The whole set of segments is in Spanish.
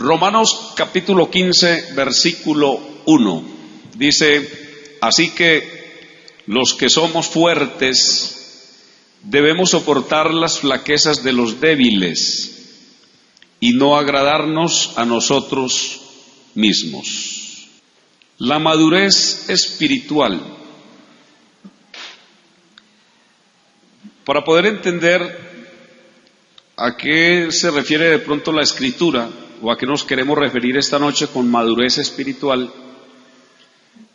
Romanos capítulo 15, versículo 1, dice: así que los que somos fuertes debemos soportar las flaquezas de los débiles y no agradarnos a nosotros mismos. La madurez espiritual. Para poder entender a qué se refiere de pronto la Escritura, o a qué nos queremos referir esta noche con madurez espiritual,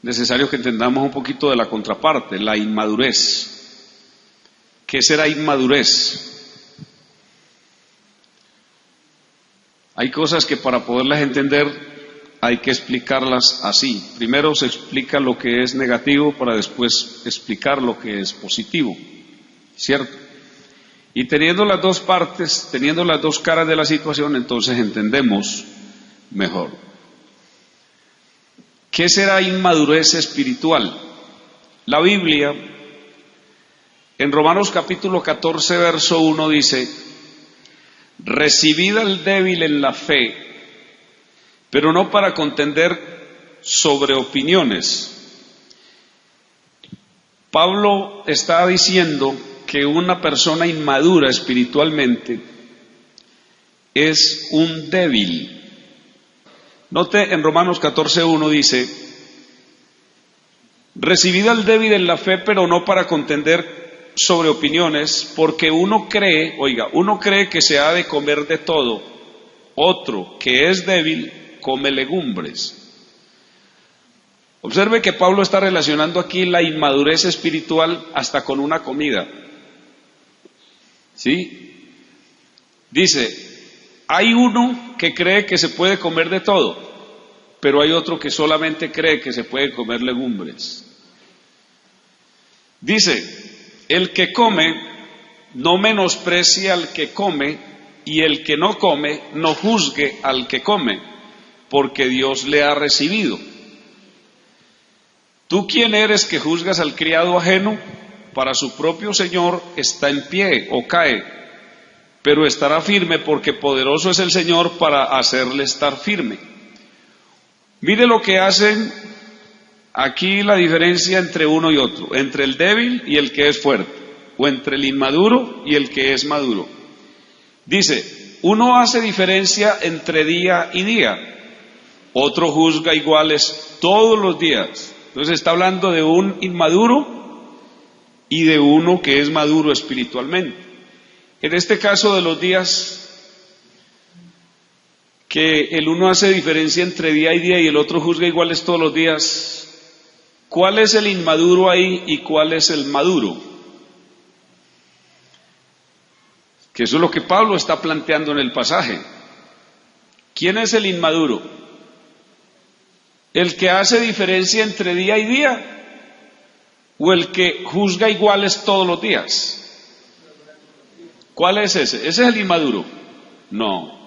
necesario que entendamos un poquito de la contraparte, la inmadurez. ¿Qué será inmadurez? Hay cosas que para poderlas entender hay que explicarlas así. Primero se explica lo que es negativo para después explicar lo que es positivo, ¿cierto? Y teniendo las dos partes, teniendo las dos caras de la situación, entonces entendemos mejor. ¿Qué será inmadurez espiritual? La Biblia, en Romanos capítulo 14, verso 1 dice: recibid al débil en la fe, pero no para contender sobre opiniones. Pablo está diciendo que una persona inmadura espiritualmente es un débil. Note en Romanos 14:1 dice: recibid al débil en la fe, pero no para contender sobre opiniones, porque uno cree que se ha de comer de todo, otro que es débil come legumbres. Observe que Pablo está relacionando aquí la inmadurez espiritual hasta con una comida. ¿Sí? Dice, hay uno que cree que se puede comer de todo, pero hay otro que solamente cree que se puede comer legumbres. Dice, el que come no menosprecie al que come, y el que no come no juzgue al que come, porque Dios le ha recibido. ¿Tú quién eres que juzgas al criado ajeno? Para su propio Señor está en pie o cae, pero estará firme, porque poderoso es el Señor para hacerle estar firme. Mire lo que hacen aquí, la diferencia entre uno y otro, entre el débil y el que es fuerte, o entre el inmaduro y el que es maduro. Dice, uno hace diferencia entre día y día, otro juzga iguales todos los días. Entonces está hablando de un inmaduro y de uno que es maduro espiritualmente. En este caso de los días, que el uno hace diferencia entre día y día y el otro juzga iguales todos los días, ¿cuál es el inmaduro ahí y cuál es el maduro? Que eso es lo que Pablo está planteando en el pasaje. ¿Quién es el inmaduro? ¿El que hace diferencia entre día y día? ¿O el que juzga iguales todos los días? ¿Cuál es ese? ¿Ese es el inmaduro? No.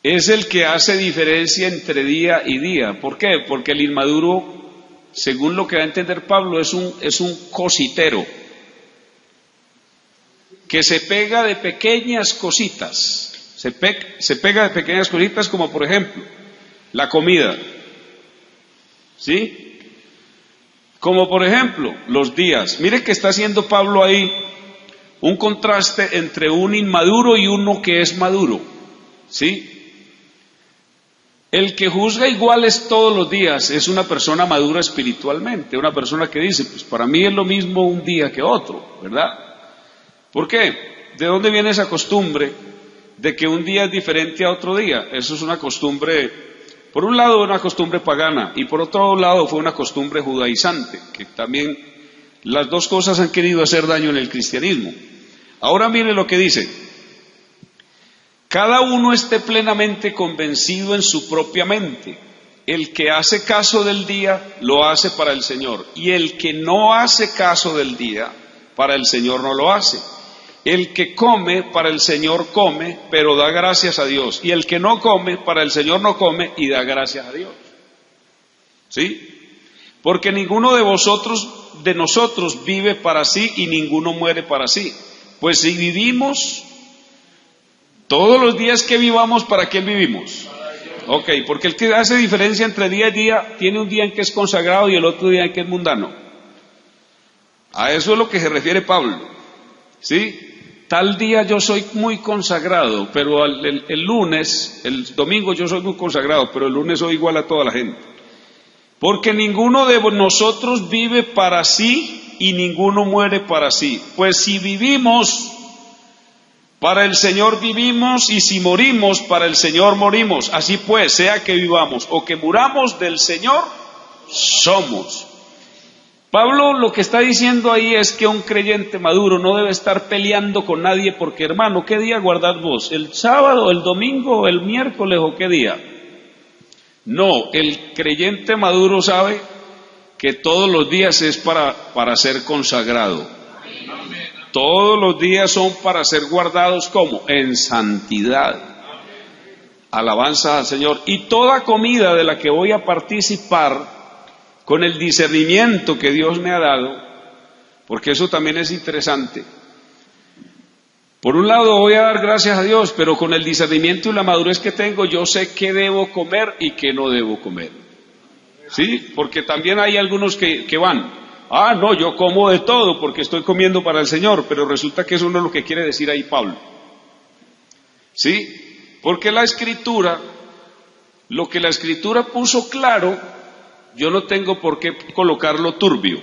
Es el que hace diferencia entre día y día. ¿Por qué? Porque el inmaduro, según lo que va a entender Pablo, es un cositero, que se pega de pequeñas cositas. Se pega de pequeñas cositas, como por ejemplo, la comida. ¿Sí? Como por ejemplo, los días. Mire que está haciendo Pablo ahí un contraste entre un inmaduro y uno que es maduro. ¿Sí? El que juzga iguales todos los días es una persona madura espiritualmente, una persona que dice, pues para mí es lo mismo un día que otro, ¿verdad? ¿Por qué? ¿De dónde viene esa costumbre de que un día es diferente a otro día? Eso es una costumbre, por un lado una costumbre pagana, y por otro lado fue una costumbre judaizante, que también las dos cosas han querido hacer daño en el cristianismo. Ahora mire lo que dice: cada uno esté plenamente convencido en su propia mente. El que hace caso del día, lo hace para el Señor, y el que no hace caso del día, para el Señor no lo hace. El que come, para el Señor come, pero da gracias a Dios, y el que no come, para el Señor no come y da gracias a Dios. ¿Sí? Porque ninguno de nosotros vive para sí, y ninguno muere para sí. Pues si vivimos, Todos los días que vivamos, ¿para quién vivimos? Ok, porque el que hace diferencia entre día y día, tiene un día en que es consagrado y el otro día en que es mundano. A eso es lo que se refiere Pablo, ¿sí? Tal día yo soy muy consagrado, pero el lunes, el domingo yo soy muy consagrado, pero el lunes soy igual a toda la gente. Porque ninguno de nosotros vive para sí y ninguno muere para sí. Pues si vivimos, para el Señor vivimos, y si morimos, para el Señor morimos. Así pues, sea que vivamos o que muramos, del Señor somos. Pablo lo que está diciendo ahí es que un creyente maduro no debe estar peleando con nadie, porque hermano, ¿qué día guardad vos? ¿El sábado, el domingo, el miércoles o qué día? No, el creyente maduro sabe que todos los días es para ser consagrado. Todos los días son para ser guardados como en santidad. Alabanza al Señor. Y toda comida de la que voy a participar, con el discernimiento que Dios me ha dado, porque eso también es interesante. Por un lado voy a dar gracias a Dios, pero con el discernimiento y la madurez que tengo, yo sé qué debo comer y qué no debo comer. ¿Sí? Porque también hay algunos que van, no, yo como de todo porque estoy comiendo para el Señor, pero resulta que eso no es lo que quiere decir ahí Pablo. ¿Sí? Porque la Escritura, lo que la Escritura puso claro, yo no tengo por qué colocarlo turbio.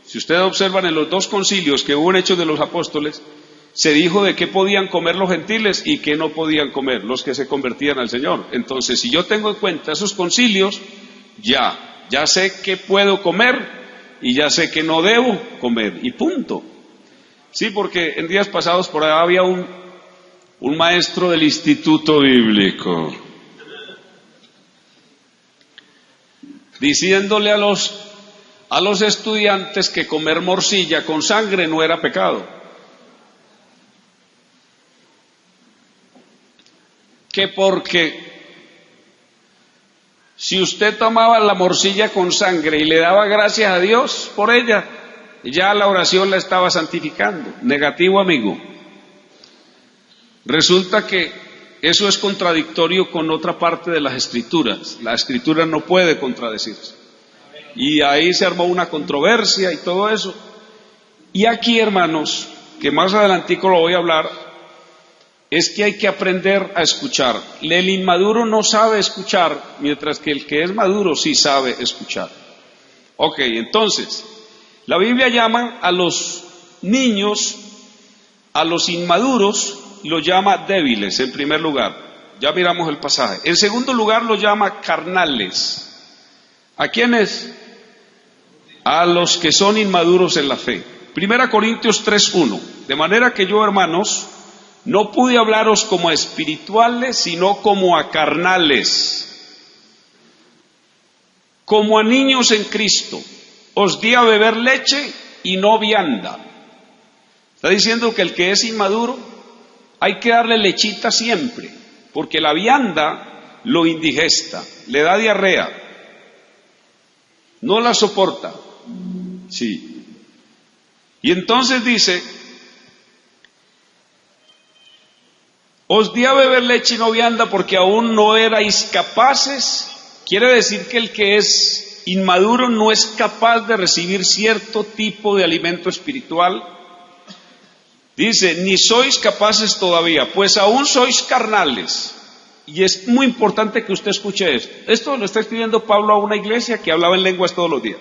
Si ustedes observan en los dos concilios que hubo en Hechos de los Apóstoles, se dijo de qué podían comer los gentiles y qué no podían comer los que se convertían al Señor. Entonces, si yo tengo en cuenta esos concilios, ya sé qué puedo comer y ya sé que no debo comer, y punto. Sí, porque en días pasados por ahí había un maestro del Instituto Bíblico diciéndole a los estudiantes que comer morcilla con sangre no era pecado. Que porque si usted tomaba la morcilla con sangre y le daba gracias a Dios por ella, ya la oración la estaba santificando. Negativo, amigo. Resulta que eso es contradictorio con otra parte de las Escrituras. La Escritura no puede contradecirse. Y ahí se armó una controversia y todo eso. Y aquí, hermanos, que más adelantico lo voy a hablar, es que hay que aprender a escuchar. El inmaduro no sabe escuchar, mientras que el que es maduro sí sabe escuchar. Ok, entonces, la Biblia llama a los niños, a los inmaduros, lo llama débiles en primer lugar. Ya miramos el pasaje. En segundo lugar lo llama carnales. ¿A quiénes? A los que son inmaduros en la fe. 1 Corintios 3:1. De manera que yo, hermanos, no pude hablaros como a espirituales, sino como a carnales, como a niños en Cristo. Os di a beber leche y no vianda. Está diciendo que el que es inmaduro hay que darle lechita siempre, porque la vianda lo indigesta, le da diarrea, no la soporta. Sí. Y entonces dice, os di a beber leche y no vianda porque aún no erais capaces. Quiere decir que el que es inmaduro no es capaz de recibir cierto tipo de alimento espiritual. Dice, ni sois capaces todavía, pues aún sois carnales. Y es muy importante que usted escuche esto. Esto lo está escribiendo Pablo a una iglesia que hablaba en lenguas todos los días.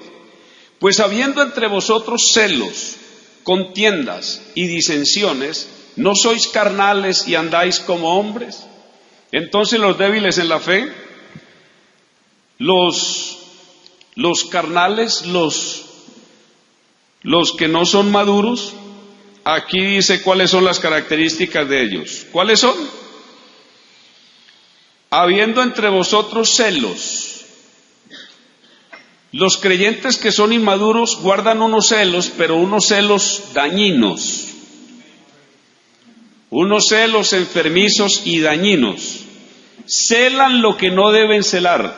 Pues habiendo entre vosotros celos, contiendas y disensiones, ¿no sois carnales y andáis como hombres? Entonces los débiles en la fe, los carnales, los que no son maduros, aquí dice cuáles son las características de ellos. ¿Cuáles son? Habiendo entre vosotros celos. Los creyentes que son inmaduros guardan unos celos, pero unos celos dañinos. Unos celos enfermizos y dañinos. Celan lo que no deben celar.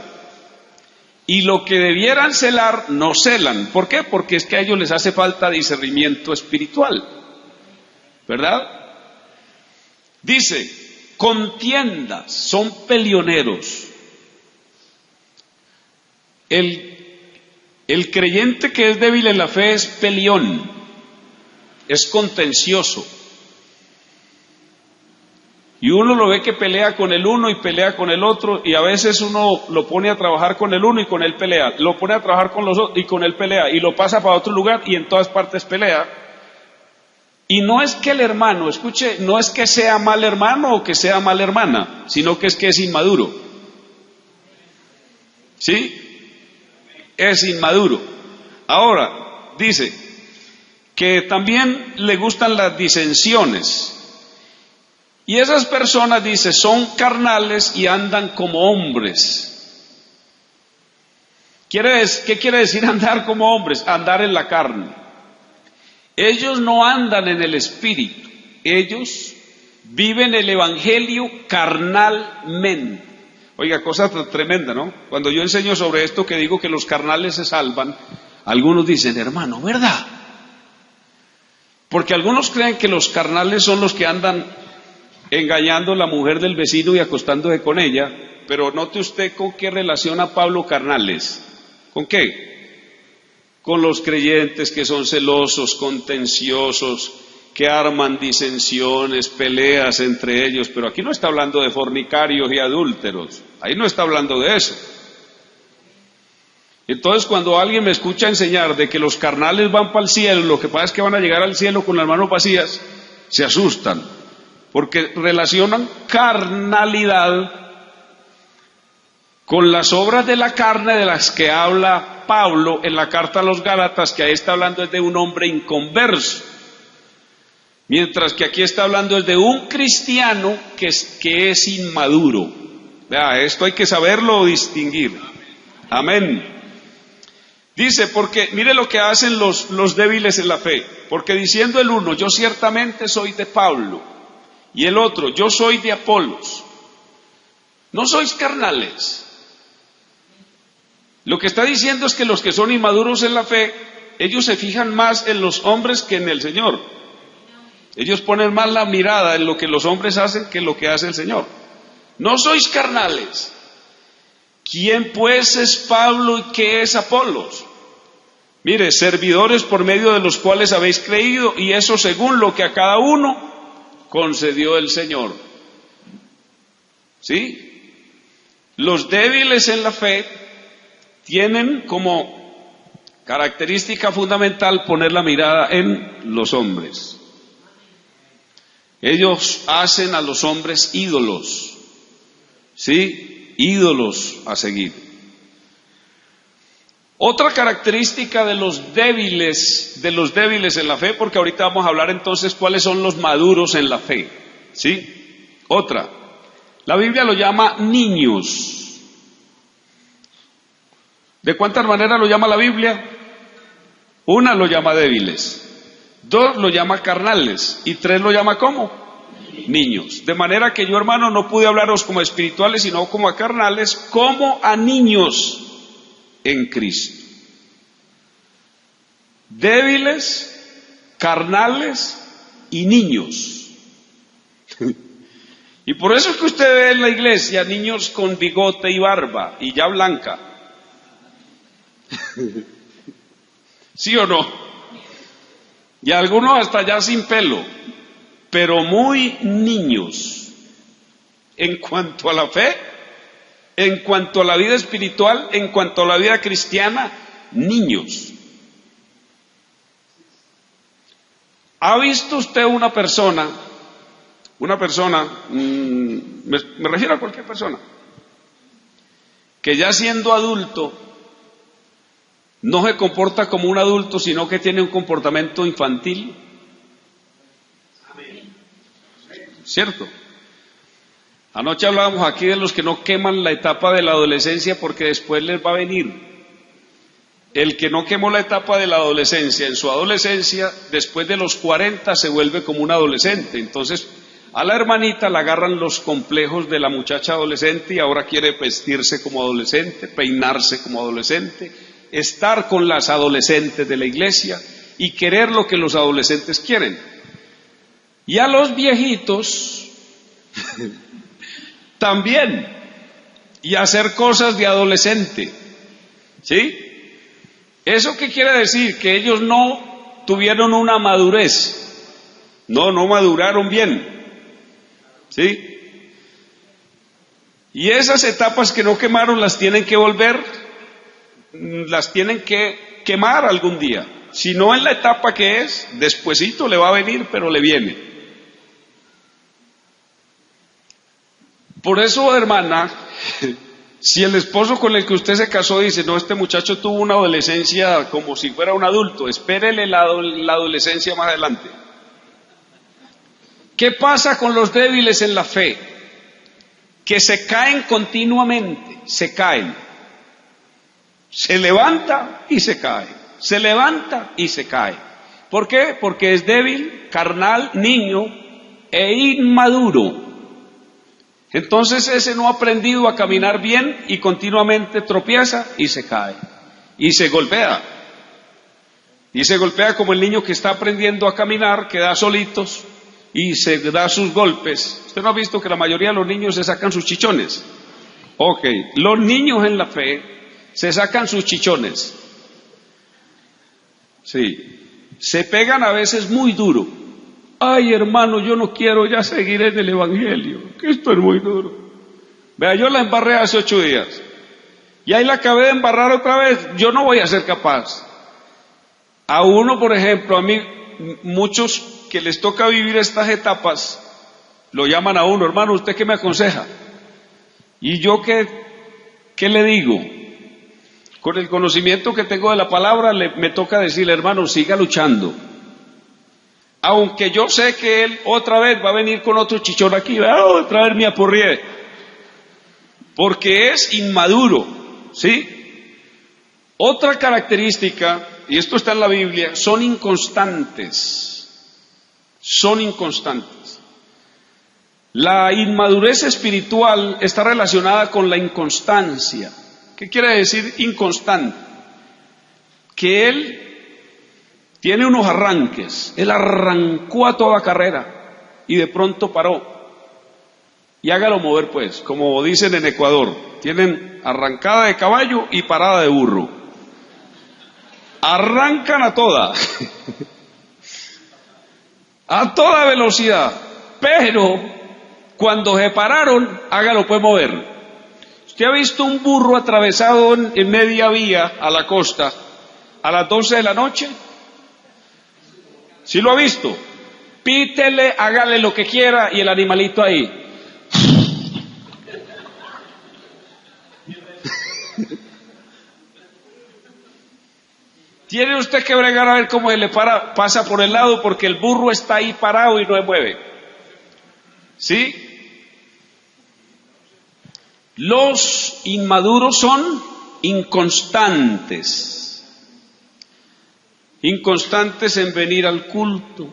Y lo que debieran celar, no celan. ¿Por qué? Porque es que a ellos les hace falta discernimiento espiritual. ¿Verdad? Dice, contiendas, son peleoneros. El creyente que es débil en la fe es peleón, es contencioso. Y uno lo ve que pelea con el uno y pelea con el otro, y a veces uno lo pone a trabajar con el uno y con él pelea, lo pone a trabajar con los otros y con él pelea, y lo pasa para otro lugar y en todas partes pelea. Y no es que el hermano, escuche, no es que sea mal hermano o que sea mal hermana, sino que es inmaduro. ¿Sí? Es inmaduro. Ahora, dice que también le gustan las disensiones. Y esas personas, dice, son carnales y andan como hombres. ¿Qué quiere decir andar como hombres? Andar en la carne. Ellos no andan en el espíritu, ellos viven el evangelio carnalmente. Oiga, cosa tremenda, ¿no? Cuando yo enseño sobre esto, que digo que los carnales se salvan, algunos dicen, hermano, ¿verdad? Porque algunos creen que los carnales son los que andan engañando a la mujer del vecino y acostándose con ella, pero note usted con qué relaciona Pablo carnales. ¿Con qué? Con los creyentes que son celosos, contenciosos, que arman disensiones, peleas entre ellos, pero aquí no está hablando de fornicarios y adúlteros, ahí no está hablando de eso. Entonces, cuando alguien me escucha enseñar de que los carnales van para el cielo, lo que pasa es que van a llegar al cielo con las manos vacías, se asustan, porque relacionan carnalidad con las obras de la carne de las que habla Pablo en la carta a los Gálatas, que ahí está hablando es de un hombre inconverso, mientras que aquí está hablando es de un cristiano que es inmaduro. Vea, esto hay que saberlo distinguir. Amén. Dice, porque mire lo que hacen los débiles en la fe, porque diciendo el uno, yo ciertamente soy de Pablo, y el otro, yo soy de Apolos, no sois carnales. Lo que está diciendo es que los que son inmaduros en la fe, ellos se fijan más en los hombres que en el Señor. Ellos ponen más la mirada en lo que los hombres hacen que en lo que hace el Señor. No sois carnales. ¿Quién pues es Pablo y qué es Apolos? Mire, servidores por medio de los cuales habéis creído, y eso según lo que a cada uno concedió el Señor. ¿Sí? Los débiles en la fe tienen como característica fundamental poner la mirada en los hombres. Ellos hacen a los hombres ídolos, ¿sí? Ídolos a seguir. Otra característica de los débiles en la fe, porque ahorita vamos a hablar entonces cuáles son los maduros en la fe, ¿sí? Otra, la Biblia lo llama niños. ¿De cuántas maneras lo llama la Biblia? Una, lo llama débiles. Dos, lo llama carnales. Y tres, lo llama ¿cómo? Niños. De manera que yo, hermano, no pude hablaros como espirituales, sino como a carnales, como a niños en Cristo. Débiles, carnales y niños. Y por eso es que usted ve en la iglesia niños con bigote y barba y ya blanca. ¿Sí o no? Y algunos hasta ya sin pelo, pero muy niños en cuanto a la fe, en cuanto a la vida espiritual, en cuanto a la vida cristiana, niños. ¿Ha visto usted una persona, me refiero a cualquier persona, que ya siendo adulto no se comporta como un adulto, sino que tiene un comportamiento infantil? ¿Cierto? Anoche hablábamos aquí de los que no queman la etapa de la adolescencia porque después les va a venir. El que no quemó la etapa de la adolescencia en su adolescencia, después de los 40 se vuelve como un adolescente. Entonces a la hermanita la agarran los complejos de la muchacha adolescente y ahora quiere vestirse como adolescente, peinarse como adolescente, estar con las adolescentes de la iglesia y querer lo que los adolescentes quieren. Y a los viejitos también, y hacer cosas de adolescente, ¿sí? ¿Eso qué quiere decir? Que ellos no tuvieron una madurez, no maduraron bien, ¿sí? Y esas etapas que no quemaron las tienen que volver, las tienen que quemar algún día. Si no en la etapa que es, despuesito le va a venir, pero le viene. Por eso, hermana, si el esposo con el que usted se casó dice, no, este muchacho tuvo una adolescencia como si fuera un adulto, espérele la adolescencia más adelante. ¿Qué pasa con los débiles en la fe? Que se caen continuamente, se caen. Se levanta y se cae, se levanta y se cae. ¿Por qué? Porque es débil, carnal, niño e inmaduro. Entonces ese no ha aprendido a caminar bien y continuamente tropieza y se cae. Y se golpea. Y se golpea como el niño que está aprendiendo a caminar, que da solitos y se da sus golpes. ¿Usted no ha visto que la mayoría de los niños se sacan sus chichones? Ok, los niños en la fe se sacan sus chichones. Sí, se pegan a veces muy duro. Ay, hermano, yo no quiero ya seguir en el evangelio, que esto es muy duro. Vea, yo la embarré hace 8 días y ahí la acabé de embarrar otra vez. Yo no voy a ser capaz. A uno, por ejemplo, a mí, muchos que les toca vivir estas etapas, lo llaman a uno, hermano, ¿usted qué me aconseja? Y yo, ¿qué le digo? Con el conocimiento que tengo de la palabra, me toca decirle, hermano, siga luchando. Aunque yo sé que él otra vez va a venir con otro chichón aquí, otra vez me apurrié. Porque es inmaduro, ¿sí? Otra característica, y esto está en la Biblia, son inconstantes. Son inconstantes. La inmadurez espiritual está relacionada con la inconstancia. ¿Qué quiere decir inconstante? Que él tiene unos arranques, él arrancó a toda carrera y de pronto paró. Y hágalo mover pues, como dicen en Ecuador, tienen arrancada de caballo y parada de burro. Arrancan a toda velocidad, pero cuando se pararon, hágalo pues mover. ¿Usted ha visto un burro atravesado en media vía a la costa a las 12 de la noche? ¿Sí lo ha visto? Pítele, hágale lo que quiera y el animalito ahí. Tiene usted que bregar a ver cómo se le pasa por el lado, porque el burro está ahí parado y no se mueve. ¿Sí? Los inmaduros son inconstantes. Inconstantes en venir al culto.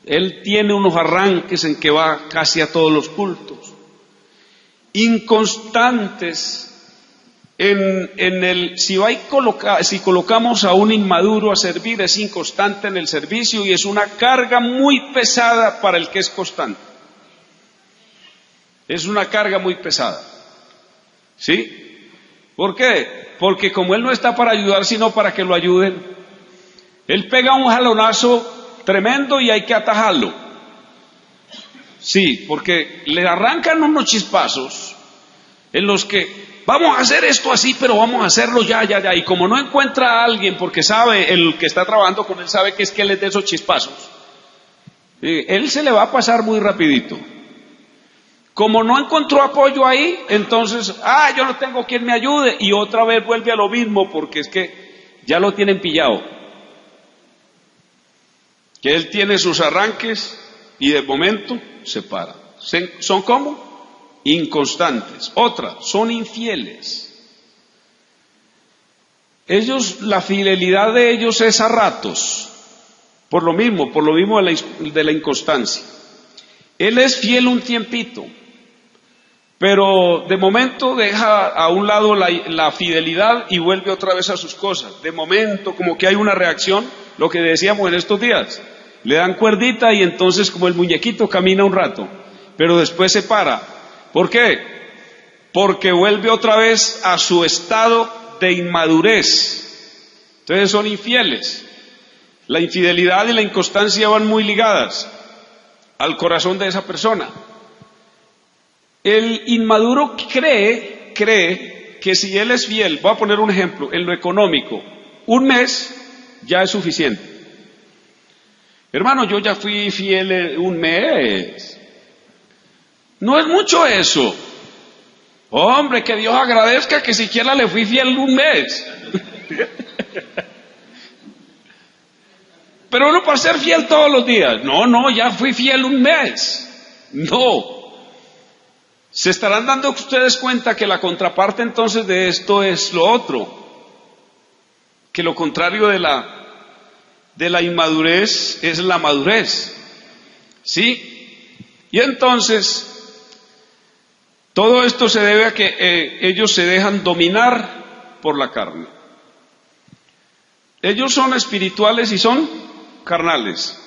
Él tiene unos arranques en que va casi a todos los cultos. Inconstantes si colocamos a un inmaduro a servir, es inconstante en el servicio y es una carga muy pesada para el que es constante. Es una carga muy pesada. ¿Sí? ¿Por qué? Porque como él no está para ayudar, sino para que lo ayuden, él pega un jalonazo tremendo y hay que atajarlo. Sí, porque le arrancan unos chispazos en los que vamos a hacer esto así, pero vamos a hacerlo ya. Y como no encuentra a alguien, porque sabe, el que está trabajando con él sabe que es que él es de esos chispazos, él se le va a pasar muy rapidito. Como no encontró apoyo ahí, entonces, yo no tengo quien me ayude, y otra vez vuelve a lo mismo, porque es que ya lo tienen pillado. Que él tiene sus arranques y de momento se para. ¿Son cómo? Inconstantes. Otra, son infieles. Ellos, la fidelidad de ellos es a ratos, por lo mismo de la inconstancia. Él es fiel un tiempito, pero de momento deja a un lado la fidelidad y vuelve otra vez a sus cosas. De momento, como que hay una reacción, lo que decíamos en estos días, le dan cuerdita y entonces como el muñequito camina un rato, pero después se para. ¿Por qué? porque vuelve otra vez a su estado de inmadurez. Entonces son infieles. La infidelidad y la inconstancia van muy ligadas al corazón de esa persona. El inmaduro cree que si él es fiel, voy a poner un ejemplo, en lo económico, un mes ya es suficiente. Hermano, yo ya fui fiel un mes. No es mucho eso. Hombre, que Dios agradezca que siquiera le fui fiel un mes. Pero no para ser fiel todos los días. No, ya fui fiel un mes. No. Se estarán dando ustedes cuenta que la contraparte entonces de esto es lo otro. Que lo contrario de la inmadurez es la madurez. ¿Sí? Y entonces todo esto se debe a que ellos se dejan dominar por la carne. Ellos son espirituales y son carnales.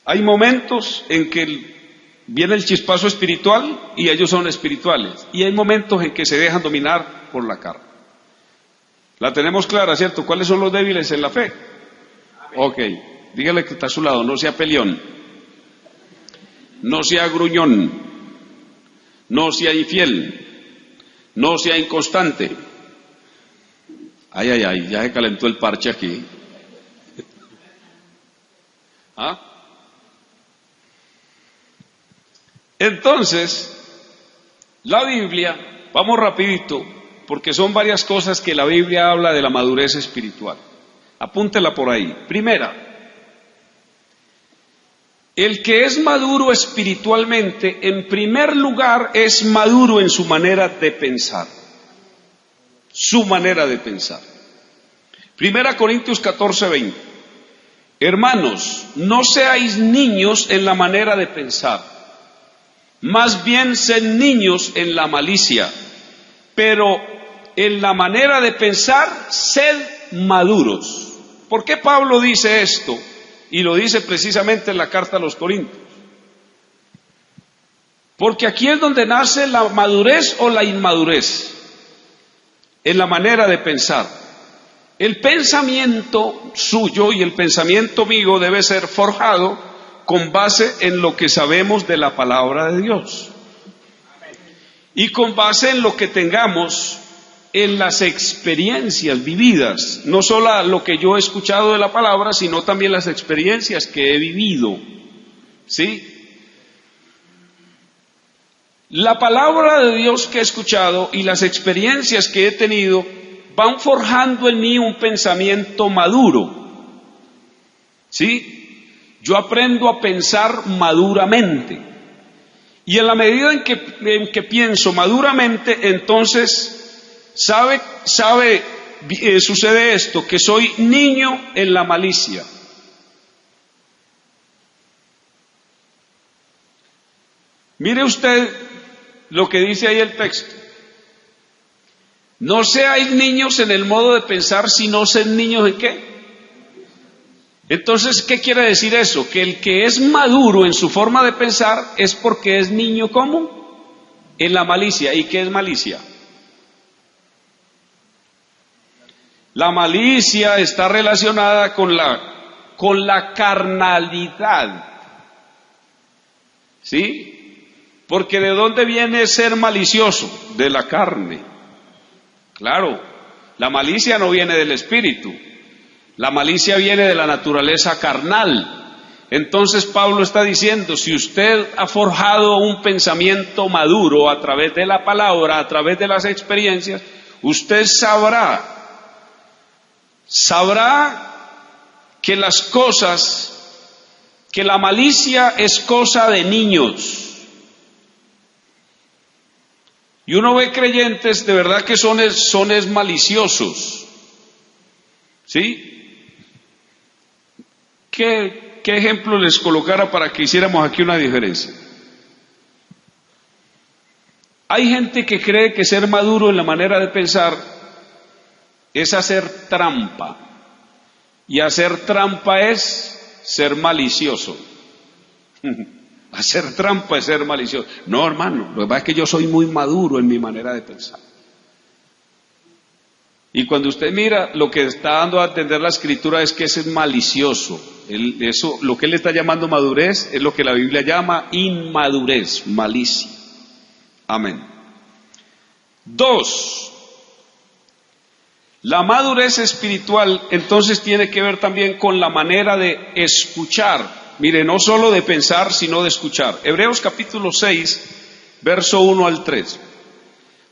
Hay momentos en que viene el chispazo espiritual y ellos son espirituales. Y hay momentos en que se dejan dominar por la carne. La tenemos clara, ¿cierto? ¿Cuáles son los débiles en la fe? Ok, dígale que está a su lado, no sea peleón, no sea gruñón, no sea infiel, no sea inconstante. Ay, ya se calentó el parche aquí. ¿Ah? Entonces, la Biblia, vamos rapidito, porque son varias cosas que la Biblia habla de la madurez espiritual. Apúntela por ahí. Primera, el que es maduro espiritualmente, en primer lugar, es maduro en su manera de pensar. Su manera de pensar. 1 Corintios 14:20. Hermanos, no seáis niños en la manera de pensar, más bien sed niños en la malicia, pero en la manera de pensar, sed maduros. ¿Por qué Pablo dice esto? Y lo dice precisamente en la carta a los Corintios. Porque aquí es donde nace la madurez o la inmadurez, en la manera de pensar. El pensamiento suyo y el pensamiento mío debe ser forjado con base en lo que sabemos de la palabra de Dios. Y con base en lo que tengamos en las experiencias vividas, no solo lo que yo he escuchado de la palabra, sino también las experiencias que he vivido. ¿Sí? La palabra de Dios que he escuchado y las experiencias que he tenido van forjando en mí un pensamiento maduro. ¿Sí? Yo aprendo a pensar maduramente. Y en la medida en que pienso maduramente, entonces sucede esto, que soy niño en la malicia. Mire usted lo que dice ahí el texto. No seáis niños en el modo de pensar, sino sed niños ¿en qué? Entonces, ¿qué quiere decir eso? Que el que es maduro en su forma de pensar es porque es niño ¿cómo? En la malicia. ¿Y qué es malicia? La malicia está relacionada con la carnalidad. ¿Sí? Porque ¿de dónde viene ser malicioso? De la carne. Claro, la malicia no viene del espíritu. La malicia viene de la naturaleza carnal. Entonces Pablo está diciendo, si usted ha forjado un pensamiento maduro a través de la palabra, a través de las experiencias, usted sabrá que las cosas, que la malicia es cosa de niños. Y uno ve creyentes de verdad que son maliciosos. ¿Sí? ¿Qué ejemplo les colocara para que hiciéramos aquí una diferencia? Hay gente que cree que ser maduro en la manera de pensar es hacer trampa. Y hacer trampa es ser malicioso. Hacer trampa es ser malicioso. No, hermano, lo que pasa es que yo soy muy maduro en mi manera de pensar. Y cuando usted mira, lo que está dando a entender la Escritura es que ese es malicioso. Eso, lo que él está llamando madurez es lo que la Biblia llama inmadurez, malicia. Amén. 2. La madurez espiritual entonces tiene que ver también con la manera de escuchar. Mire, no solo de pensar, sino de escuchar. Hebreos capítulo 6, verso 1 al 3.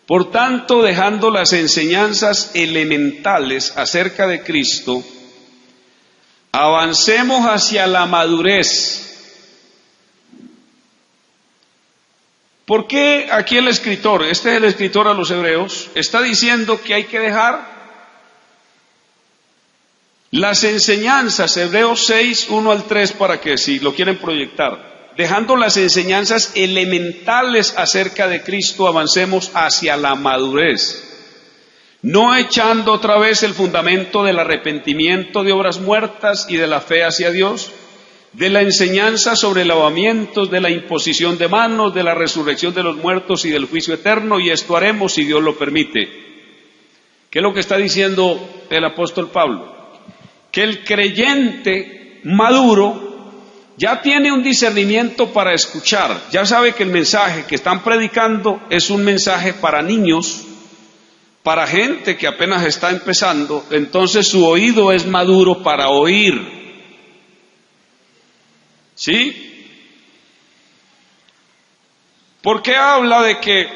Por tanto, dejando las enseñanzas elementales acerca de Cristo, avancemos hacia la madurez. ¿Por qué aquí el escritor, este es el escritor a los Hebreos, está diciendo que hay que dejar las enseñanzas? Hebreos 6, 1 al 3, para que si lo quieren proyectar. Dejando las enseñanzas elementales acerca de Cristo, avancemos hacia la madurez. No echando otra vez el fundamento del arrepentimiento de obras muertas y de la fe hacia Dios, de la enseñanza sobre lavamientos, de la imposición de manos, de la resurrección de los muertos y del juicio eterno, y esto haremos si Dios lo permite. ¿Qué es lo que está diciendo el apóstol Pablo? Que el creyente maduro ya tiene un discernimiento para escuchar, ya sabe que el mensaje que están predicando es un mensaje para niños, para gente que apenas está empezando, entonces su oído es maduro para oír. ¿Sí? ¿Por qué habla de que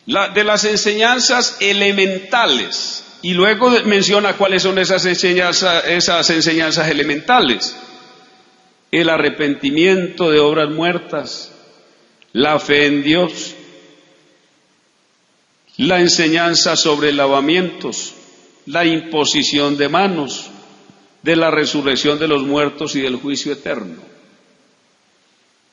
de las enseñanzas elementales? Y luego menciona cuáles son esas enseñanzas elementales. El arrepentimiento de obras muertas, la fe en Dios, la enseñanza sobre lavamientos, la imposición de manos, de la resurrección de los muertos y del juicio eterno.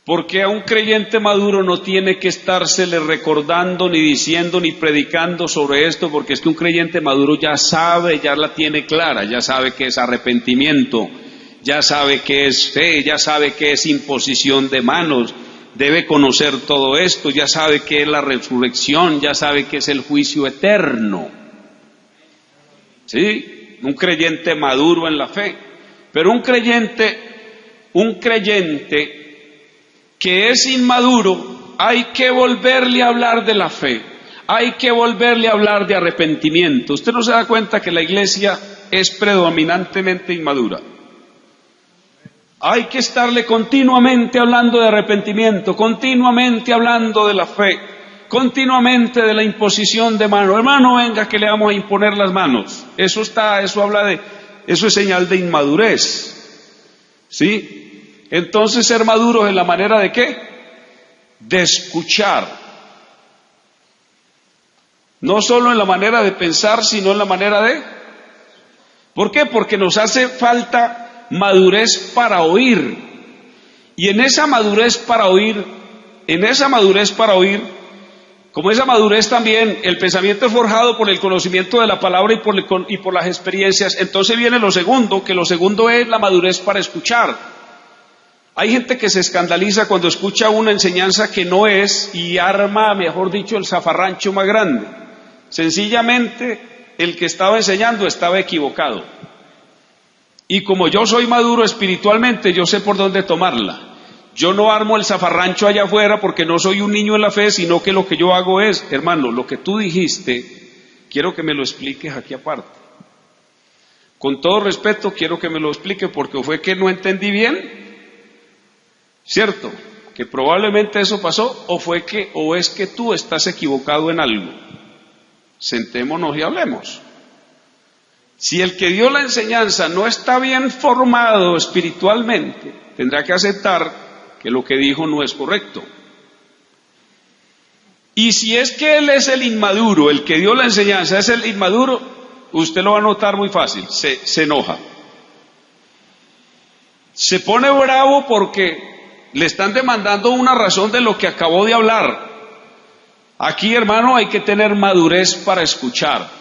Porque a un creyente maduro no tiene que estársele recordando, ni diciendo, ni predicando sobre esto, porque es que un creyente maduro ya sabe, ya la tiene clara, ya sabe que es arrepentimiento, ya sabe que es fe, ya sabe que es imposición de manos, debe conocer todo esto, ya sabe que es la resurrección, ya sabe que es el juicio eterno. ¿Sí? Un creyente maduro en la fe. Pero un creyente que es inmaduro, hay que volverle a hablar de la fe, hay que volverle a hablar de arrepentimiento. Usted no se da cuenta que la iglesia es predominantemente inmadura. Hay que estarle continuamente hablando de arrepentimiento, continuamente hablando de la fe, continuamente de la imposición de manos. Hermano, venga que le vamos a imponer las manos. Eso es señal de inmadurez. ¿Sí? Entonces ser maduros en la manera de ¿qué? De escuchar. No solo en la manera de pensar, sino en la manera de... ¿Por qué? Porque nos hace falta madurez para oír. Y en esa madurez para oír, como esa madurez también, el pensamiento es forjado por el conocimiento de la palabra y por las experiencias. Entonces viene lo segundo, que lo segundo es la madurez para escuchar. Hay gente que se escandaliza cuando escucha una enseñanza que no es y arma, mejor dicho, el zafarrancho más grande. Sencillamente, el que estaba enseñando estaba equivocado. Y como yo soy maduro espiritualmente, yo sé por dónde tomarla. Yo no armo el zafarrancho allá afuera porque no soy un niño en la fe, sino que lo que yo hago es, hermano, lo que tú dijiste, quiero que me lo expliques aquí aparte. Con todo respeto, quiero que me lo explique porque fue que no entendí bien, ¿cierto? Que probablemente eso pasó, o es que tú estás equivocado en algo. Sentémonos y hablemos. Si el que dio la enseñanza no está bien formado espiritualmente, tendrá que aceptar que lo que dijo no es correcto. Y si es que él es el inmaduro, el que dio la enseñanza es el inmaduro, usted lo va a notar muy fácil, se enoja. Se pone bravo porque le están demandando una razón de lo que acabó de hablar. Aquí, hermano, hay que tener madurez para escuchar.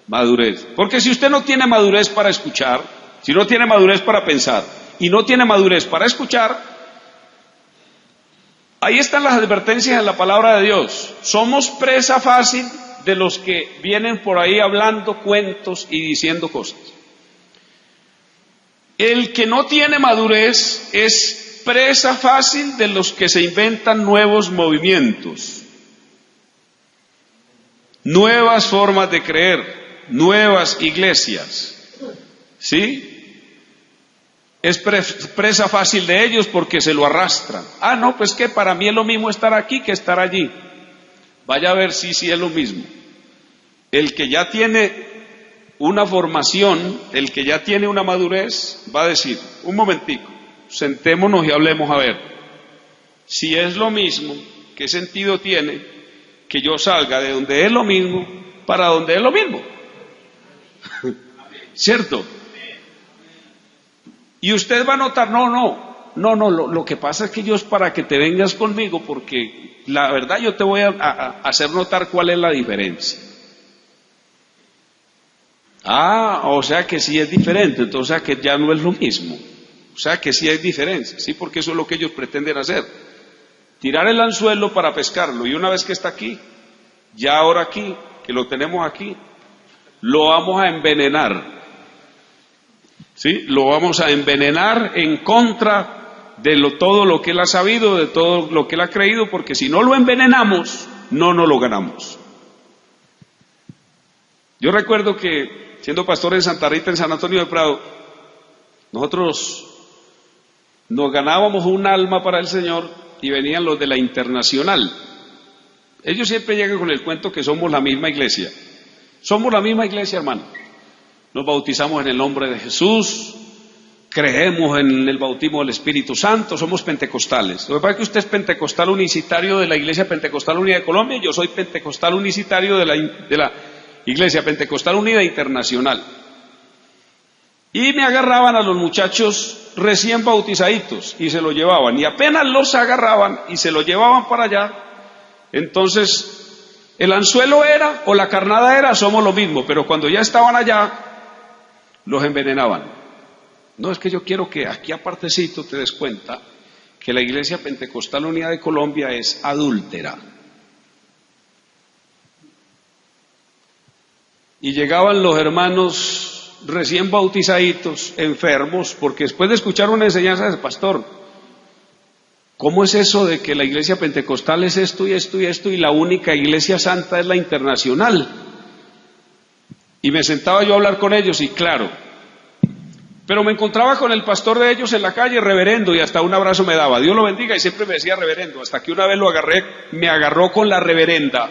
Madurez. Porque si usted no tiene madurez para escuchar, si no tiene madurez para pensar y no tiene madurez para escuchar, Ahí están las advertencias en la palabra de Dios. Somos presa fácil de los que vienen por ahí hablando cuentos y diciendo cosas. El que no tiene madurez es presa fácil de los que se inventan nuevos movimientos, nuevas formas de creer, nuevas iglesias, ¿sí? Es presa fácil de ellos porque se lo arrastran. Ah, no, pues que para mí es lo mismo estar aquí que estar allí. Vaya a ver si es lo mismo. El que ya tiene una formación, el que ya tiene una madurez, va a decir, un momentico, sentémonos y hablemos a ver. Si es lo mismo, ¿qué sentido tiene que yo salga de donde es lo mismo para donde es lo mismo? ¿Cierto? Y usted va a notar, no, lo que pasa es que yo es para que te vengas conmigo, porque la verdad yo te voy a hacer notar cuál es la diferencia. Ah, o sea que sí es diferente, entonces o sea que ya no es lo mismo, o sea que sí hay diferencia, sí, porque eso es lo que ellos pretenden hacer, tirar el anzuelo para pescarlo, y una vez que está aquí, ya ahora aquí, que lo tenemos aquí, lo vamos a envenenar, sí, lo vamos a envenenar en contra de todo lo que él ha sabido, de todo lo que él ha creído, porque si no lo envenenamos, no nos lo ganamos. Yo recuerdo que siendo pastor en Santa Rita, en San Antonio de Prado, nosotros nos ganábamos un alma para el Señor y venían los de la Internacional. Ellos siempre llegan con el cuento que somos la misma iglesia. Somos la misma iglesia, hermano. Nos bautizamos en el nombre de Jesús, creemos en el bautismo del Espíritu Santo, somos pentecostales. Lo que pasa es que usted es pentecostal unicitario de la Iglesia Pentecostal Unida de Colombia y yo soy pentecostal unicitario de la Iglesia Pentecostal Unida Internacional. Y me agarraban a los muchachos recién bautizaditos y se lo llevaban. Y apenas los agarraban y se lo llevaban para allá, entonces el anzuelo era o la carnada era, somos lo mismo, pero cuando ya estaban allá, los envenenaban. No, es que yo quiero que aquí apartecito te des cuenta que la Iglesia Pentecostal Unida de Colombia es adúltera. Y llegaban los hermanos recién bautizaditos, enfermos, porque después de escuchar una enseñanza del pastor, ¿cómo es eso de que la iglesia pentecostal es esto y esto y esto y la única iglesia santa es la internacional? Y me sentaba yo a hablar con ellos y claro, pero me encontraba con el pastor de ellos en la calle, reverendo, y hasta un abrazo me daba, Dios lo bendiga, y siempre me decía reverendo, hasta que una vez lo agarré, me agarró con la reverenda.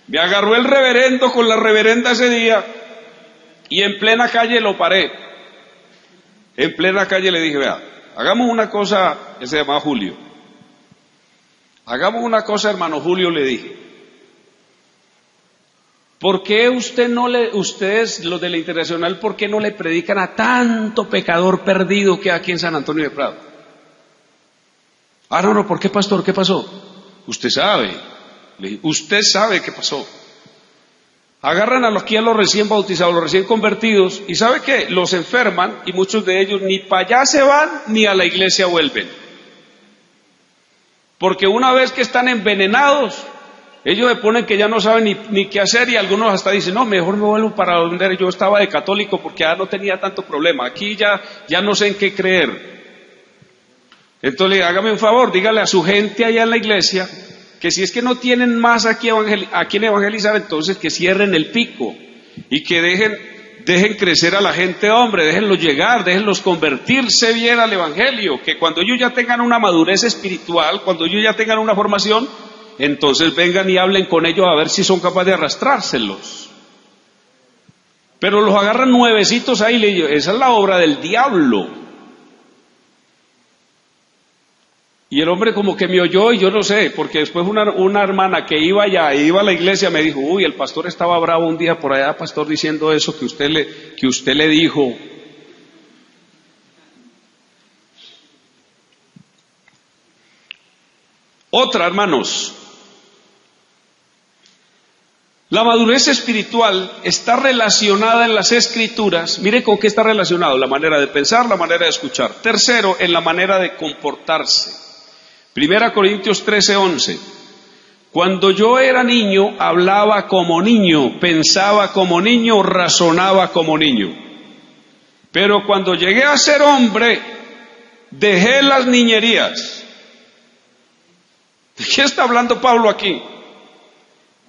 Me agarró el reverendo con la reverenda ese día y en plena calle lo paré. En plena calle le dije, vea, hagamos una cosa, él se llamaba Julio. Hagamos una cosa, hermano Julio, le dije. ¿Por qué ustedes, los de la Internacional, por qué no le predican a tanto pecador perdido que hay aquí en San Antonio de Prado? Ah, no, ¿por qué, pastor? ¿Qué pasó? Usted sabe. Le dije, usted sabe qué pasó. Agarran aquí a los recién bautizados, los recién convertidos, y ¿sabe qué? Los enferman y muchos de ellos ni para allá se van ni a la iglesia vuelven. Porque una vez que están envenenados, ellos se ponen que ya no saben ni qué hacer y algunos hasta dicen, no, mejor me vuelvo para donde yo estaba de católico porque ya no tenía tanto problema, aquí ya no sé en qué creer. Entonces hágame un favor, dígale a su gente allá en la iglesia que si es que no tienen más a quien evangelizar, entonces que cierren el pico y que dejen crecer a la gente, hombre, déjenlos llegar, déjenlos convertirse bien al evangelio, que cuando ellos ya tengan una madurez espiritual, cuando ellos ya tengan una formación, entonces vengan y hablen con ellos a ver si son capaces de arrastrárselos. Pero los agarran nuevecitos ahí, esa es la obra del diablo. Y el hombre como que me oyó y yo no sé, porque después una hermana que iba allá, iba a la iglesia, me dijo, uy, el pastor estaba bravo un día por allá, pastor, diciendo eso que usted le dijo. Otra, hermanos, La madurez espiritual está relacionada en las Escrituras. Mire con qué está relacionado: la manera de pensar, la manera de escuchar. Tercero, en la manera de comportarse. 1 Corintios 13:11. Cuando yo era niño, hablaba como niño, pensaba como niño, razonaba como niño. Pero cuando llegué a ser hombre, dejé las niñerías. ¿De qué está hablando Pablo aquí?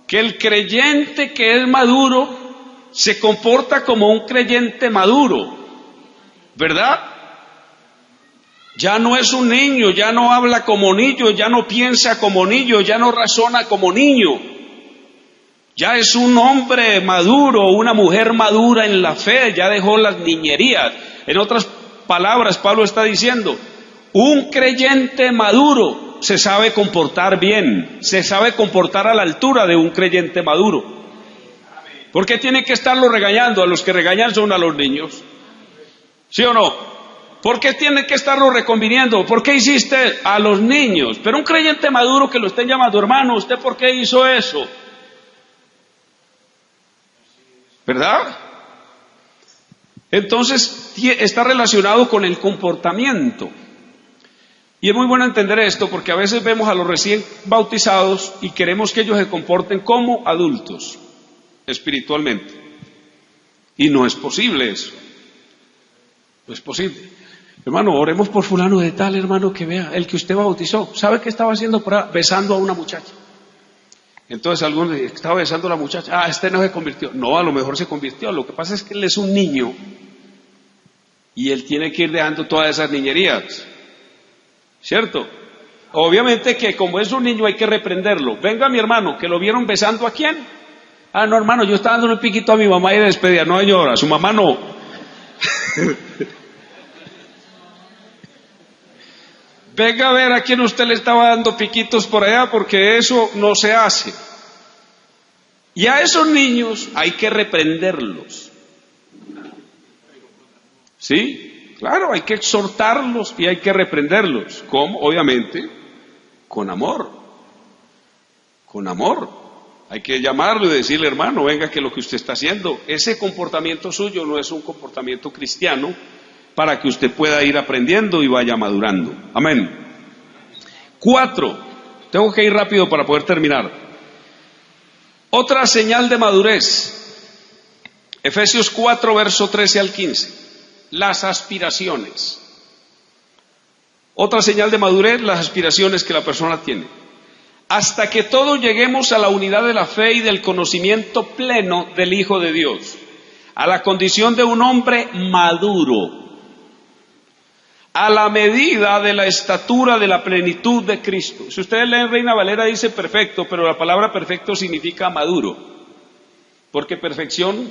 Que el creyente que es maduro se comporta como un creyente maduro, ¿verdad? Ya no es un niño, ya no habla como niño, ya no piensa como niño, ya no razona como niño. Ya es un hombre maduro, una mujer madura en la fe, ya dejó las niñerías. En otras palabras, Pablo está diciendo, un creyente maduro se sabe comportar bien, se sabe comportar a la altura de un creyente maduro. ¿Por qué tiene que estarlo regañando? A los que regañan son a los niños, ¿sí o no? ¿Por qué tiene que estarlo reconviniendo? ¿Por qué hiciste? A los niños. Pero un creyente maduro que lo estén llamando, hermano, ¿usted por qué hizo eso? ¿Verdad? Entonces está relacionado con el comportamiento. Y es muy bueno entender esto, porque a veces vemos a los recién bautizados y queremos que ellos se comporten como adultos espiritualmente. Y no es posible eso. No es posible. Hermano, oremos por fulano de tal, hermano, que vea, el que usted bautizó. ¿Sabe qué estaba haciendo por ahí? Besando a una muchacha. Entonces algunos le estaba besando a la muchacha. Este no se convirtió. No, a lo mejor se convirtió. Lo que pasa es que él es un niño y él tiene que ir dejando todas esas niñerías. ¿Cierto? Obviamente que como es un niño hay que reprenderlo. Venga mi hermano, que lo vieron besando ¿a quién? No hermano, yo estaba dando un piquito a mi mamá y de despedida. No señora, a su mamá no. Venga a ver a quién usted le estaba dando piquitos por allá, porque eso no se hace. Y a esos niños hay que reprenderlos. ¿Sí? Claro, hay que exhortarlos y hay que reprenderlos. ¿Cómo? Obviamente, con amor. Con amor. Hay que llamarlo y decirle, hermano, venga que lo que usted está haciendo, ese comportamiento suyo no es un comportamiento cristiano, para que usted pueda ir aprendiendo y vaya madurando. Amén. 4. Tengo que ir rápido para poder terminar. Otra señal de madurez. Efesios 4, verso 13 al 15. Las aspiraciones. Otra señal de madurez, las aspiraciones que la persona tiene. Hasta que todos lleguemos a la unidad de la fe y del conocimiento pleno del Hijo de Dios, a la condición de un hombre maduro, a la medida de la estatura de la plenitud de Cristo. Si ustedes leen Reina Valera dice perfecto, pero la palabra perfecto significa maduro, porque perfección,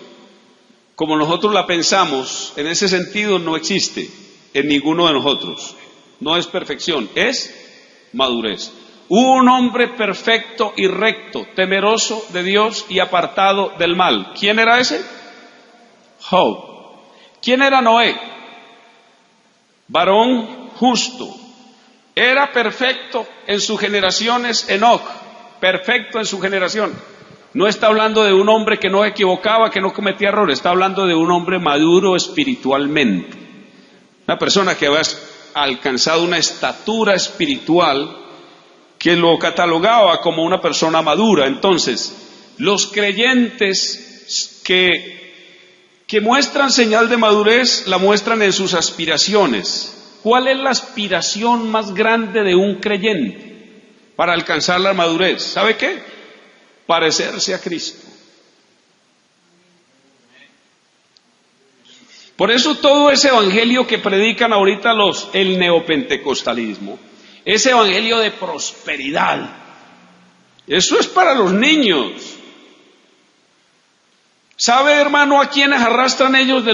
como nosotros la pensamos, en ese sentido no existe en ninguno de nosotros. No es perfección, es madurez. Un hombre perfecto y recto, temeroso de Dios y apartado del mal. ¿Quién era ese? Job. ¿Quién era Noé? Varón justo. Era perfecto en sus generaciones Enoc, perfecto en su generación. No está hablando de un hombre que no equivocaba, que no cometía errores, está hablando de un hombre maduro espiritualmente. Una persona que había alcanzado una estatura espiritual que lo catalogaba como una persona madura. Entonces, los creyentes que muestran señal de madurez, la muestran en sus aspiraciones. ¿Cuál es la aspiración más grande de un creyente para alcanzar la madurez? ¿Sabe qué? Parecerse a Cristo. Por eso todo ese evangelio que predican ahorita el neopentecostalismo, ese evangelio de prosperidad, eso es para los niños. ¿Sabe, hermano, a quiénes arrastran ellos de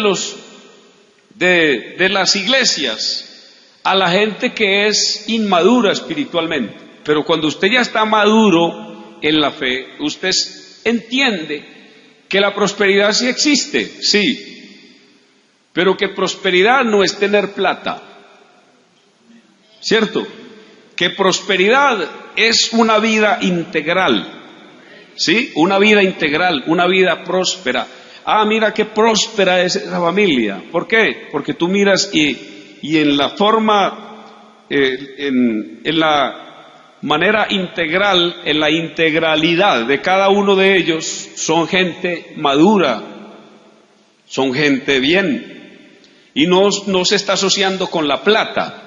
las iglesias? A la gente que es inmadura espiritualmente. Pero cuando usted ya está maduro en la fe, usted entiende que la prosperidad sí existe, sí, pero que prosperidad no es tener plata, ¿cierto? Que prosperidad es una vida integral. ¿sí? Una vida integral, una vida próspera. Ah, mira qué próspera es esa familia. ¿Por qué? Porque tú miras y en la forma, en la manera integral, en la integralidad de cada uno de ellos, son gente madura, son gente bien, y no se está asociando con la plata.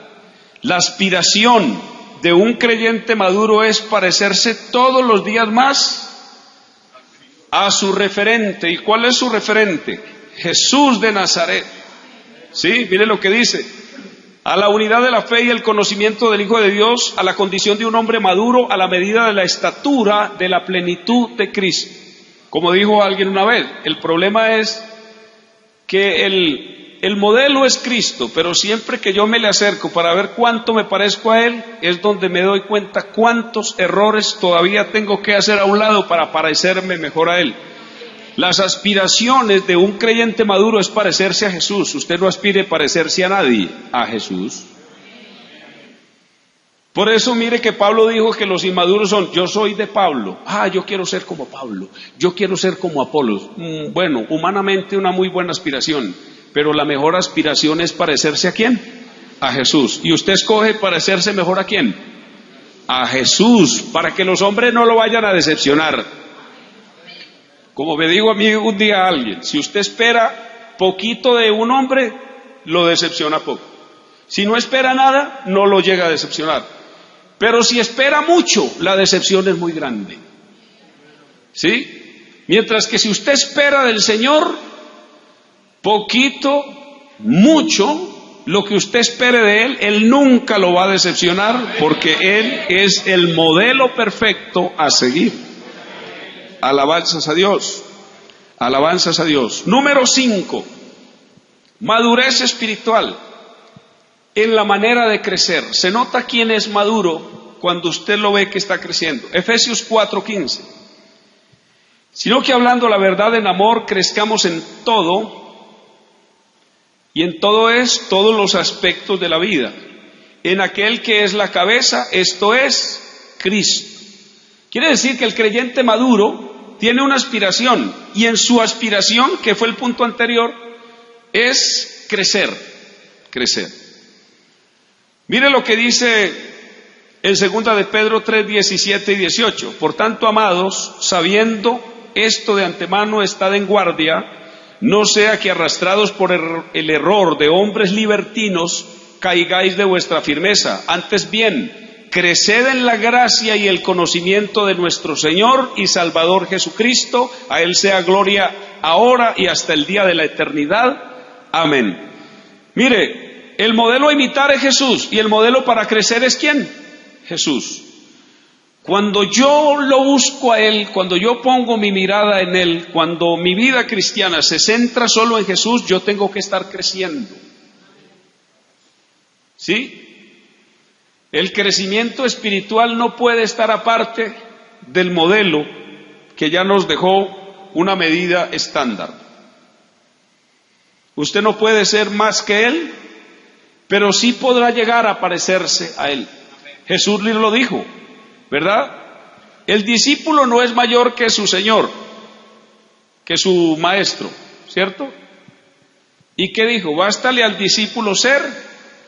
La aspiración de un creyente maduro es parecerse todos los días más a su referente. ¿Y cuál es su referente? Jesús de Nazaret. Sí, mire lo que dice: a la unidad de la fe y el conocimiento del Hijo de Dios, a la condición de un hombre maduro, a la medida de la estatura de la plenitud de Cristo. Como dijo alguien una vez, el problema es que el modelo es Cristo, pero siempre que yo me le acerco para ver cuánto me parezco a Él, es donde me doy cuenta cuántos errores todavía tengo que hacer a un lado para parecerme mejor a Él. Las aspiraciones de un creyente maduro es parecerse a Jesús. Usted no aspire a parecerse a nadie, a Jesús. Por eso mire que Pablo dijo que los inmaduros son: yo soy de Pablo, yo quiero ser como Pablo, yo quiero ser como Apolos. Bueno, humanamente una muy buena aspiración, pero la mejor aspiración es parecerse ¿a quién? A Jesús. ¿Y usted escoge parecerse mejor a quién? A Jesús, para que los hombres no lo vayan a decepcionar. Como me dijo a mí un día alguien, si usted espera poquito de un hombre, lo decepciona poco. Si no espera nada, no lo llega a decepcionar. Pero si espera mucho, la decepción es muy grande. ¿Sí? Mientras que si usted espera del Señor, poquito, mucho, lo que usted espere de Él, Él nunca lo va a decepcionar, porque Él es el modelo perfecto a seguir. Alabanzas a Dios, alabanzas a Dios. Número 5, madurez espiritual en la manera de crecer. Se nota quién es maduro cuando usted lo ve que está creciendo. Efesios 4:15. Sino que hablando la verdad en amor, crezcamos en todo, y en todo es todos los aspectos de la vida, en aquel que es la cabeza, esto es Cristo. Quiere decir que el creyente maduro tiene una aspiración, y en su aspiración, que fue el punto anterior, es crecer, crecer. Mire lo que dice en 2 de Pedro 3:17 y 18. Por tanto, amados, sabiendo esto de antemano, estad en guardia, no sea que arrastrados por el error de hombres libertinos, caigáis de vuestra firmeza. Antes bien, creced en la gracia y el conocimiento de nuestro Señor y Salvador Jesucristo. A Él sea gloria ahora y hasta el día de la eternidad. Amén. Mire, el modelo a imitar es Jesús, y el modelo para crecer es ¿quién? Jesús. Cuando yo lo busco a Él, cuando yo pongo mi mirada en Él, cuando mi vida cristiana se centra solo en Jesús, yo tengo que estar creciendo. ¿Sí? El crecimiento espiritual no puede estar aparte del modelo que ya nos dejó una medida estándar. Usted no puede ser más que Él, pero sí podrá llegar a parecerse a Él. Jesús lo dijo, ¿verdad? El discípulo no es mayor que su Señor, que su maestro, ¿cierto? ¿Y qué dijo? Bástale al discípulo ser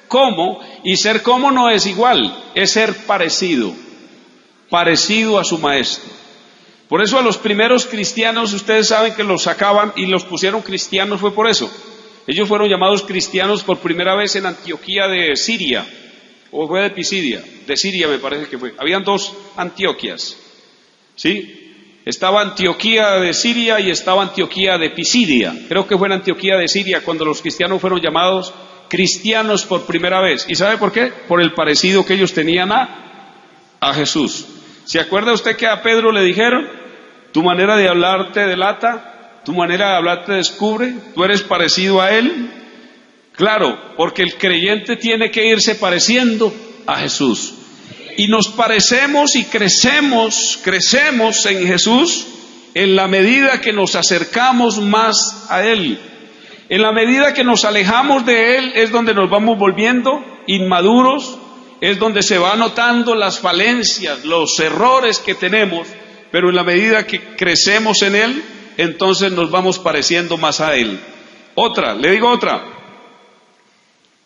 como, y ser como no es igual, es ser parecido, parecido a su maestro. Por eso a los primeros cristianos, ustedes saben que los sacaban y los pusieron cristianos, fue por eso. Ellos fueron llamados cristianos por primera vez en Antioquía de Siria, o fue de Pisidia, de Siria me parece que fue. Habían dos Antioquias, ¿sí? Estaba Antioquía de Siria y estaba Antioquía de Pisidia. Creo que fue en Antioquía de Siria cuando los cristianos fueron llamados cristianos por primera vez. ¿Y sabe por qué? Por el parecido que ellos tenían a Jesús. ¿Se acuerda usted que a Pedro le dijeron: tu manera de hablar te delata? Tu manera de hablar te descubre, tú eres parecido a Él. Claro, porque el creyente tiene que irse pareciendo a Jesús. Y nos parecemos y crecemos en Jesús en la medida que nos acercamos más a Él. En la medida que nos alejamos de Él es donde nos vamos volviendo inmaduros, es donde se van notando las falencias, los errores que tenemos, pero en la medida que crecemos en Él, entonces nos vamos pareciendo más a Él. Otra, le digo otra.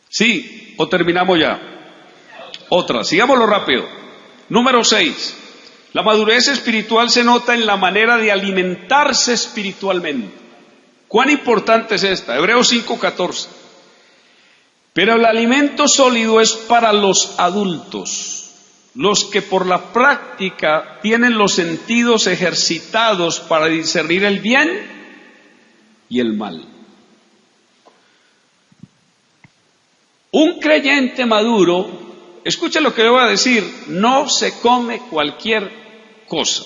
Sí, o terminamos ya. Otra, sigámoslo rápido. Número 6. La madurez espiritual se nota en la manera de alimentarse espiritualmente. ¿Cuán importante es esta? Hebreos 5:14. Pero el alimento sólido es para los adultos, los que por la práctica tienen los sentidos ejercitados para discernir el bien y el mal. Un creyente maduro, escuche lo que le voy a decir, no se come cualquier cosa.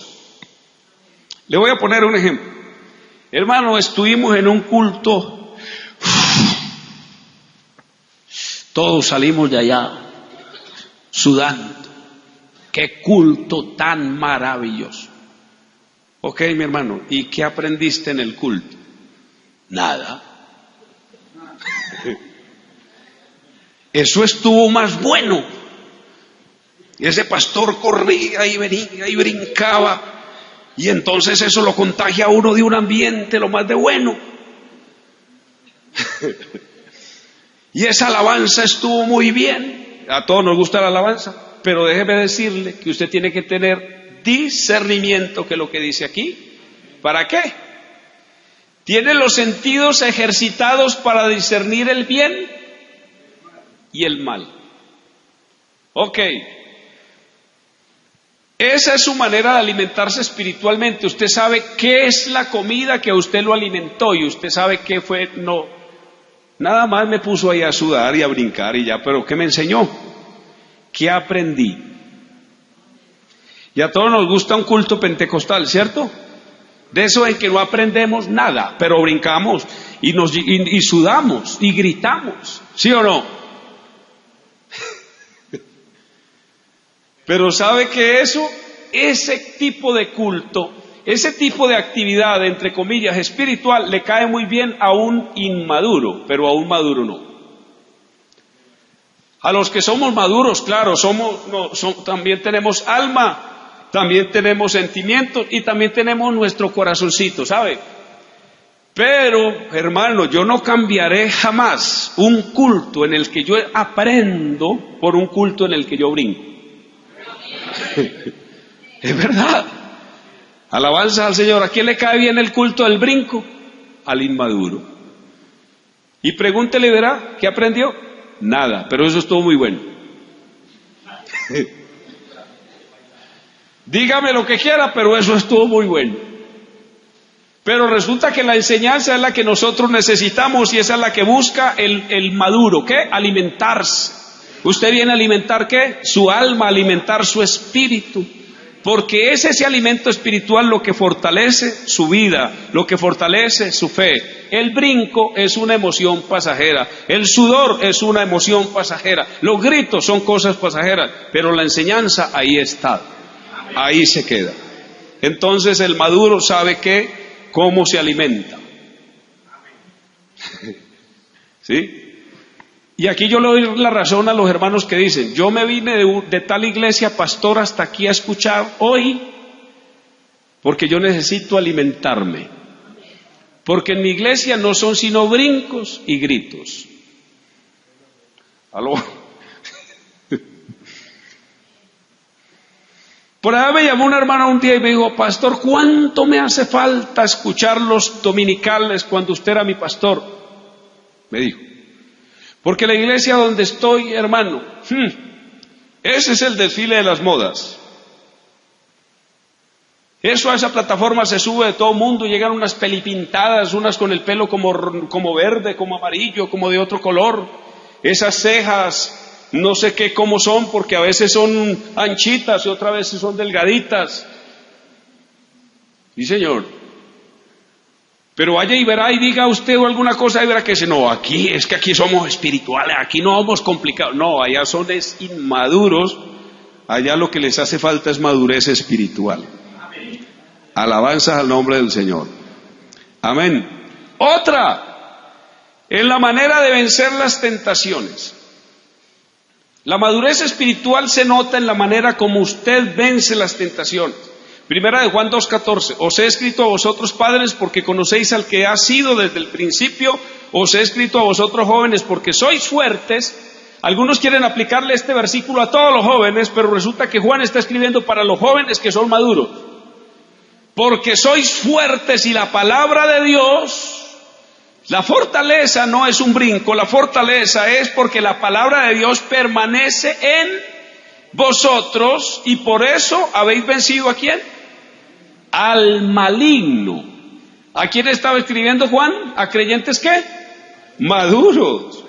Le voy a poner un ejemplo. Hermano, estuvimos en un culto. Todos salimos de allá sudando. ¡Qué culto tan maravilloso! Ok, mi hermano, ¿y qué aprendiste en el culto? Nada. Eso estuvo más bueno. Ese pastor corría y venía y brincaba, y entonces eso lo contagia a uno de un ambiente lo más de bueno. Y esa alabanza estuvo muy bien. A todos nos gusta la alabanza, pero déjeme decirle que usted tiene que tener discernimiento, que es lo que dice aquí. ¿Para qué? Tiene los sentidos ejercitados para discernir el bien y el mal. Ok. Esa es su manera de alimentarse espiritualmente. Usted sabe qué es la comida que a usted lo alimentó y usted sabe qué fue. No, nada más me puso ahí a sudar y a brincar y ya, pero ¿qué me enseñó? ¿Qué aprendí? Y a todos nos gusta un culto pentecostal, ¿cierto? De eso en que no aprendemos nada, pero brincamos y sudamos y gritamos, ¿sí o no? Pero ¿sabe que ese tipo de culto, ese tipo de actividad, entre comillas, espiritual, le cae muy bien a un inmaduro, pero a un maduro no? A los que somos maduros, claro, también tenemos alma, también tenemos sentimientos y también tenemos nuestro corazoncito, ¿sabe? Pero, hermano, yo no cambiaré jamás un culto en el que yo aprendo por un culto en el que yo brinco. Es verdad. Alabanza al Señor. ¿A quién le cae bien el culto del brinco? Al inmaduro. Y pregúntele, verá, ¿qué aprendió? Nada, pero eso estuvo muy bueno. Dígame lo que quiera, pero eso estuvo muy bueno. Pero resulta que la enseñanza es la que nosotros necesitamos y esa es la que busca el maduro. ¿Qué? Alimentarse. ¿Usted viene a alimentar qué? Su alma, alimentar su espíritu. Porque es ese alimento espiritual lo que fortalece su vida, lo que fortalece su fe. El brinco es una emoción pasajera, el sudor es una emoción pasajera, los gritos son cosas pasajeras, pero la enseñanza ahí está, ahí se queda. Entonces el maduro sabe cómo se alimenta. ¿Sí? Y aquí yo le doy la razón a los hermanos que dicen, yo me vine de tal iglesia, pastor, hasta aquí a escuchar hoy, porque yo necesito alimentarme. Porque en mi iglesia no son sino brincos y gritos. ¿Aló? Por ahí me llamó una hermana un día y me dijo, pastor, ¿cuánto me hace falta escuchar los dominicales cuando usted era mi pastor? Me dijo. Porque la iglesia donde estoy, hermano, ese es el desfile de las modas. Eso a esa plataforma se sube de todo mundo, llegan unas pelipintadas, unas con el pelo como verde, como amarillo, como de otro color. Esas cejas, no sé qué cómo son, porque a veces son anchitas y otras veces son delgaditas. Sí, señor. Pero vaya y verá y diga usted o alguna cosa y verá que dice, no, aquí somos espirituales, aquí no somos complicados. No, allá son inmaduros, allá lo que les hace falta es madurez espiritual. Amén. Alabanzas al nombre del Señor. Amén. Otra, en la manera de vencer las tentaciones. La madurez espiritual se nota en la manera como usted vence las tentaciones. Primera de Juan 2:14, os he escrito a vosotros padres porque conocéis al que ha sido desde el principio, os he escrito a vosotros jóvenes porque sois fuertes. Algunos quieren aplicarle este versículo a todos los jóvenes, pero resulta que Juan está escribiendo para los jóvenes que son maduros. Porque sois fuertes y la palabra de Dios, la fortaleza no es un brinco, la fortaleza es porque la palabra de Dios permanece en vosotros y por eso habéis vencido ¿a quién? Al maligno. ¿A quién estaba escribiendo Juan? ¿A creyentes qué? Maduros.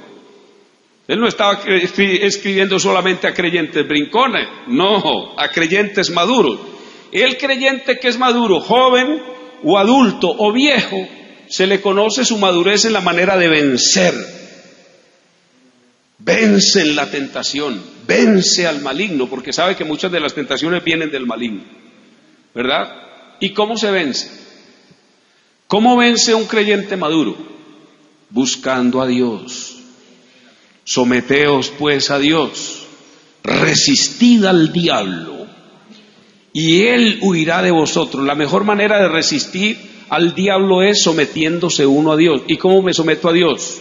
Él no estaba escribiendo solamente a creyentes brincones, no, a creyentes maduros. El creyente que es maduro, joven o adulto o viejo, se le conoce su madurez en la manera de vencer. Vence en la tentación, vence al maligno, porque sabe que muchas de las tentaciones vienen del maligno, ¿verdad? ¿Y cómo se vence? ¿Cómo vence un creyente maduro? Buscando a Dios. Someteos pues a Dios, resistid al diablo y él huirá de vosotros. La mejor manera de resistir al diablo es sometiéndose uno a Dios. ¿Y cómo me someto a Dios?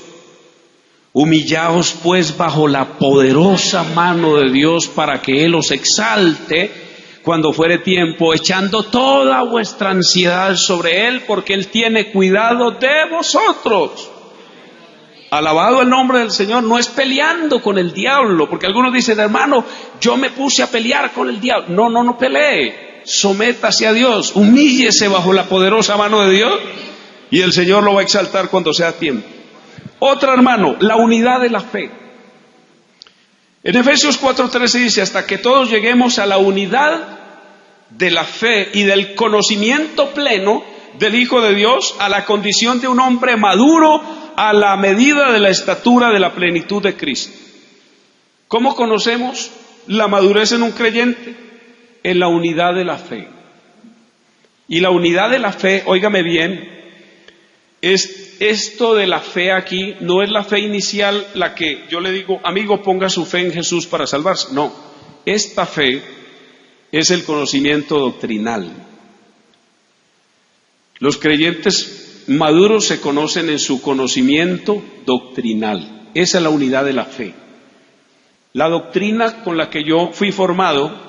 Humillaos pues bajo la poderosa mano de Dios para que Él os exalte cuando fuere tiempo, echando toda vuestra ansiedad sobre Él, porque Él tiene cuidado de vosotros. Alabado el nombre del Señor. No es peleando con el diablo, porque algunos dicen, hermano, yo me puse a pelear con el diablo. No pelee, sométase a Dios, humíllese bajo la poderosa mano de Dios y el Señor lo va a exaltar cuando sea tiempo. Otra, hermano, la unidad de la fe. En Efesios 4:13 dice, hasta que todos lleguemos a la unidad de la fe y del conocimiento pleno del Hijo de Dios, a la condición de un hombre maduro, a la medida de la estatura de la plenitud de Cristo. ¿Cómo conocemos la madurez en un creyente? En la unidad de la fe. Y la unidad de la fe, óigame bien, es esto de la fe aquí, no es la fe inicial la que yo le digo, amigo, ponga su fe en Jesús para salvarse. No, esta fe es el conocimiento doctrinal. Los creyentes maduros se conocen en su conocimiento doctrinal. Esa es la unidad de la fe. La doctrina con la que yo fui formado,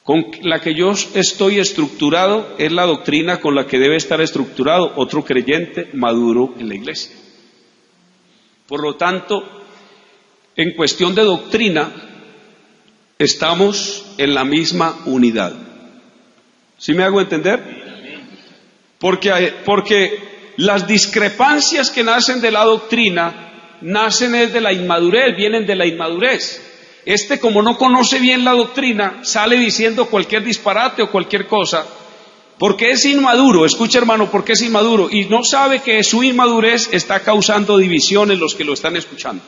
con la que yo estoy estructurado, es la doctrina con la que debe estar estructurado otro creyente maduro en la iglesia. Por lo tanto, en cuestión de doctrina, estamos en la misma unidad. ¿Sí me hago entender? Porque las discrepancias que nacen de la doctrina nacen de la inmadurez, vienen de la inmadurez. Como no conoce bien la doctrina, sale diciendo cualquier disparate o cualquier cosa, porque es inmaduro. Escucha, hermano, porque es inmaduro y no sabe que su inmadurez está causando división en los que lo están escuchando.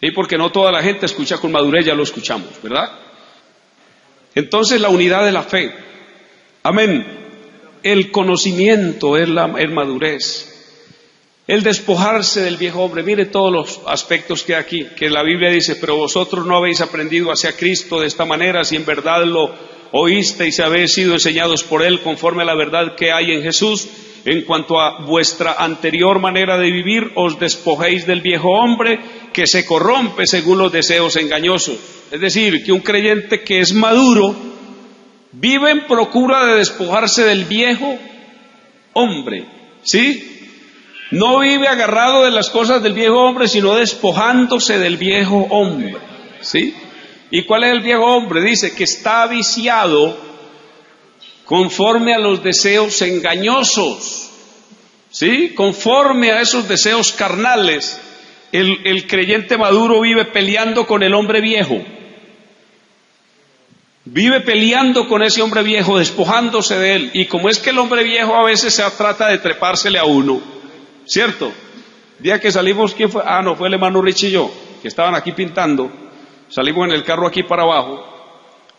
Y porque no toda la gente escucha con madurez, ya lo escuchamos, ¿verdad? Entonces la unidad de la fe. Amén. El conocimiento es la madurez. El despojarse del viejo hombre. Mire todos los aspectos que hay aquí, que la Biblia dice, pero vosotros no habéis aprendido hacia Cristo de esta manera, si en verdad lo oísteis y habéis sido enseñados por Él conforme a la verdad que hay en Jesús. En cuanto a vuestra anterior manera de vivir, os despojéis del viejo hombre que se corrompe según los deseos engañosos. Es decir, que un creyente que es maduro vive en procura de despojarse del viejo hombre, ¿sí? No vive agarrado de las cosas del viejo hombre, sino despojándose del viejo hombre, ¿sí? ¿Y cuál es el viejo hombre? Dice que está viciado conforme a los deseos engañosos, ¿sí? Conforme a esos deseos carnales, el creyente maduro vive peleando con el hombre viejo. Vive peleando con ese hombre viejo, despojándose de él. Y como es que el hombre viejo a veces se trata de trepársele a uno, ¿cierto? El día que salimos, ¿quién fue? No, fue el hermano Rich y yo, que estaban aquí pintando. Salimos en el carro aquí para abajo,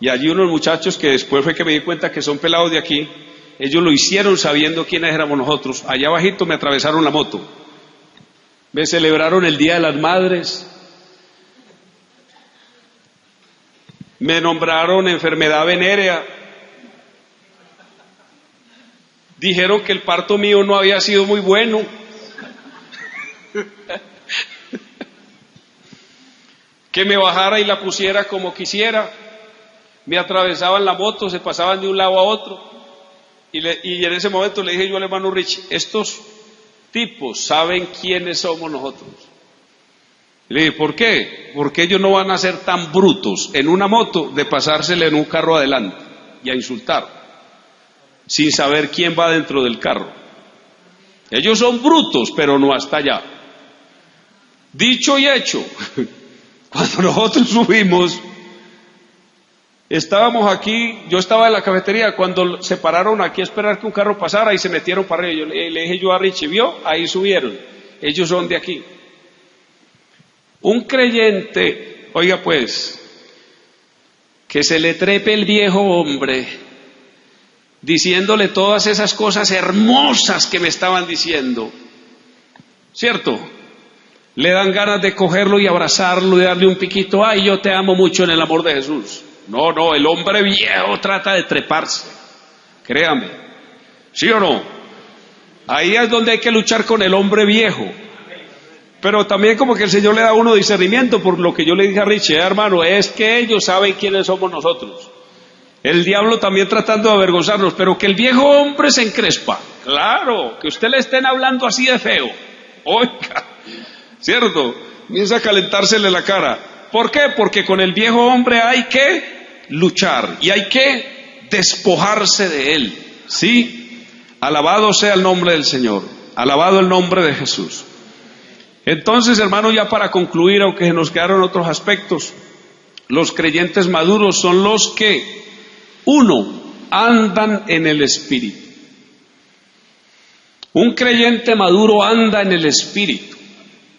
y allí unos muchachos que después fue que me di cuenta que son pelados de aquí, ellos lo hicieron sabiendo quiénes éramos nosotros. Allá abajito me atravesaron la moto. Me celebraron el Día de las Madres. Me nombraron enfermedad venérea Dijeron que el parto mío no había sido muy bueno. Que me bajara y la pusiera como quisiera. Me atravesaban la moto, se pasaban de un lado a otro. Y en ese momento le dije yo al hermano Rich, estos tipos saben quiénes somos nosotros. Y le dije, ¿por qué? Porque ellos no van a ser tan brutos en una moto de pasársele en un carro adelante y a insultar, sin saber quién va dentro del carro. Ellos son brutos, pero no hasta allá. Dicho y hecho, cuando nosotros subimos, estábamos aquí, yo estaba en la cafetería, cuando se pararon aquí a esperar que un carro pasara y se metieron para arriba. Le dije yo a Richie, ¿vio? Ahí subieron, ellos son de aquí. Un creyente, oiga pues, que se le trepe el viejo hombre, diciéndole todas esas cosas hermosas que me estaban diciendo, ¿cierto? Le dan ganas de cogerlo y abrazarlo y darle un piquito, ay, yo te amo mucho en el amor de Jesús. No, el hombre viejo trata de treparse, créame, ¿sí o no? Ahí es donde hay que luchar con el hombre viejo. Pero también como que el Señor le da a uno discernimiento, por lo que yo le dije a Richie, hermano, es que ellos saben quiénes somos nosotros. El diablo también tratando de avergonzarnos, pero que el viejo hombre se encrespa. Claro, que usted le estén hablando así de feo, oiga, ¿cierto? Comienza a calentársele la cara. ¿Por qué? Porque con el viejo hombre hay que luchar y hay que despojarse de él, ¿sí? Alabado sea el nombre del Señor, alabado el nombre de Jesús. Entonces, hermanos, ya para concluir, aunque nos quedaron otros aspectos, los creyentes maduros son los que, uno, andan en el Espíritu. Un creyente maduro anda en el Espíritu,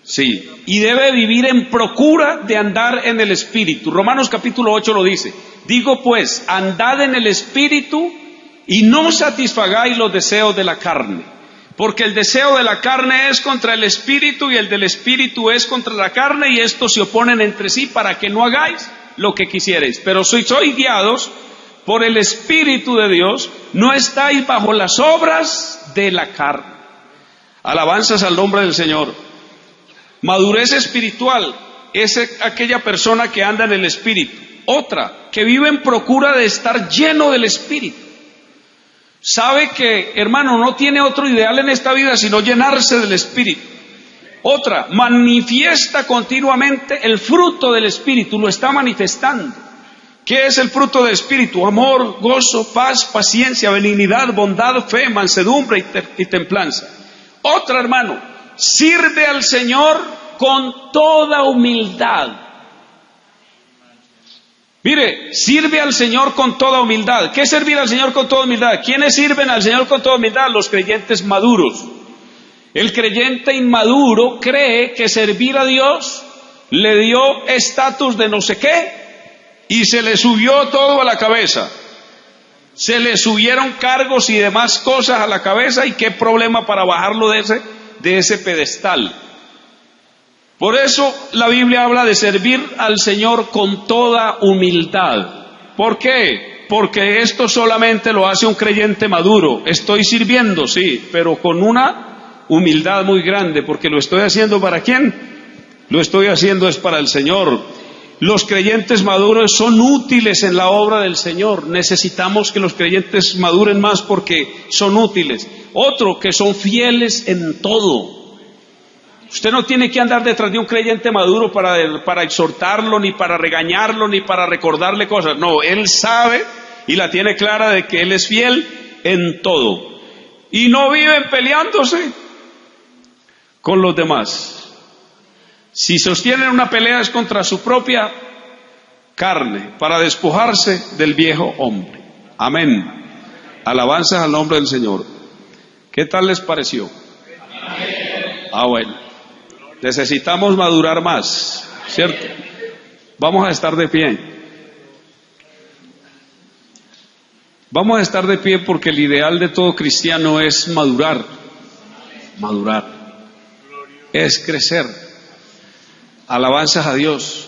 sí, y debe vivir en procura de andar en el Espíritu. Romanos capítulo 8 lo dice, digo pues, andad en el Espíritu y no satisfagáis los deseos de la carne. Porque el deseo de la carne es contra el Espíritu y el del Espíritu es contra la carne, y estos se oponen entre sí para que no hagáis lo que quisierais. Pero si sois guiados por el Espíritu de Dios, no estáis bajo las obras de la carne. Alabanzas al nombre del Señor. Madurez espiritual es aquella persona que anda en el Espíritu. Otra, que vive en procura de estar lleno del Espíritu. Sabe que, hermano, no tiene otro ideal en esta vida sino llenarse del Espíritu. Otra, manifiesta continuamente el fruto del Espíritu, lo está manifestando. ¿Qué es el fruto del Espíritu? Amor, gozo, paz, paciencia, benignidad, bondad, fe, mansedumbre y templanza. Otra, hermano, sirve al Señor con toda humildad. Mire, sirve al Señor con toda humildad. ¿Qué es servir al Señor con toda humildad? ¿Quiénes sirven al Señor con toda humildad? Los creyentes maduros. El creyente inmaduro cree que servir a Dios le dio estatus de no sé qué y se le subió todo a la cabeza. Se le subieron cargos y demás cosas a la cabeza, y qué problema para bajarlo de ese pedestal. Por eso la Biblia habla de servir al Señor con toda humildad. ¿Por qué? Porque esto solamente lo hace un creyente maduro. Estoy sirviendo, sí, pero con una humildad muy grande, porque lo estoy haciendo ¿para quién? Lo estoy haciendo es para el Señor. Los creyentes maduros son útiles en la obra del Señor. Necesitamos que los creyentes maduren más porque son útiles. Otro, que son fieles en todo. Usted no tiene que andar detrás de un creyente maduro para exhortarlo, ni para regañarlo, ni para recordarle cosas. No, él sabe y la tiene clara de que él es fiel en todo. Y no viven peleándose con los demás. Si sostienen una pelea es contra su propia carne, para despojarse del viejo hombre. Amén. Alabanzas al nombre del Señor. ¿Qué tal les pareció? Bueno. Necesitamos madurar más, ¿cierto? Vamos a estar de pie. Vamos a estar de pie porque el ideal de todo cristiano es madurar. Madurar. Es crecer. Alabanzas a Dios.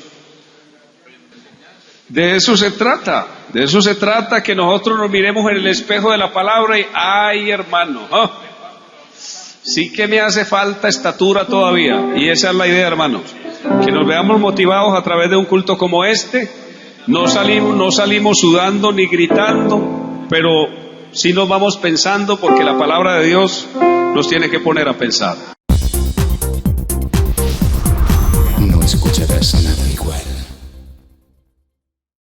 De eso se trata, De eso se trata, que nosotros nos miremos en el espejo de la palabra y, ay hermano, sí que me hace falta estatura todavía. Y esa es la idea, hermanos, que nos veamos motivados a través de un culto como este. No salimos sudando ni gritando, pero sí nos vamos pensando, porque la palabra de Dios nos tiene que poner a pensar. No escucharás nada igual.